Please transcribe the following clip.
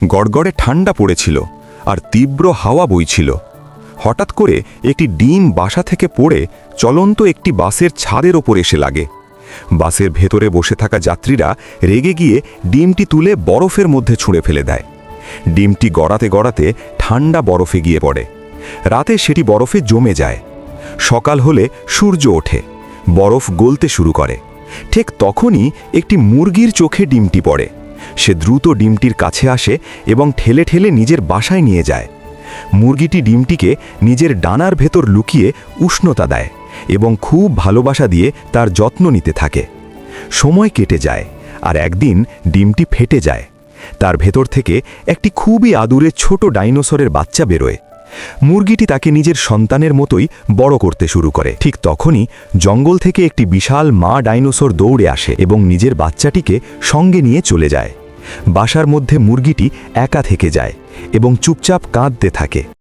গড়গড়ে ঠান্ডা পড়েছিল আর তীব্র হাওয়া বইছিল। হঠাৎ করে একটি ডিম বাসা থেকে পড়ে চলন্ত একটি বাসের ছাদের ওপর এসে লাগে। বাসের ভেতরে বসে থাকা যাত্রীরা রেগে গিয়ে ডিমটি তুলে বরফের মধ্যে ছুঁড়ে ফেলে দেয়। ডিমটি গড়াতে গড়াতে ঠান্ডা বরফে গিয়ে পড়ে। রাতে সেটি বরফে জমে যায়। সকাল হলে সূর্য ওঠে, বরফ গলতে শুরু করে। ঠিক তখনই একটি মুরগির চোখে ডিমটি পড়ে। সে দ্রুত ডিমটির কাছে আসে এবং ঠেলে ঠেলে নিজের বাসায় নিয়ে যায়। মুরগিটি ডিমটিকে নিজের ডানার ভেতর লুকিয়ে উষ্ণতা দেয় এবং খুব ভালোবাসা দিয়ে তার যত্ন নিতে থাকে। সময় কেটে যায় আর একদিন ডিমটি ফেটে যায়। তার ভেতর থেকে একটি খুবই আদুরে ছোট ডাইনোসরের বাচ্চা বেরোয়। মুরগিটি তাকে নিজের সন্তানের মতোই বড় করতে শুরু করে। ঠিক তখনই জঙ্গল থেকে একটি বিশাল মা ডাইনোসর দৌড়ে আসে এবং নিজের বাচ্চাটিকে সঙ্গে নিয়ে চলে যায়। বাসার মধ্যে মুরগিটি একা থেকে যায় এবং চুপচাপ কাঁদতে থাকে।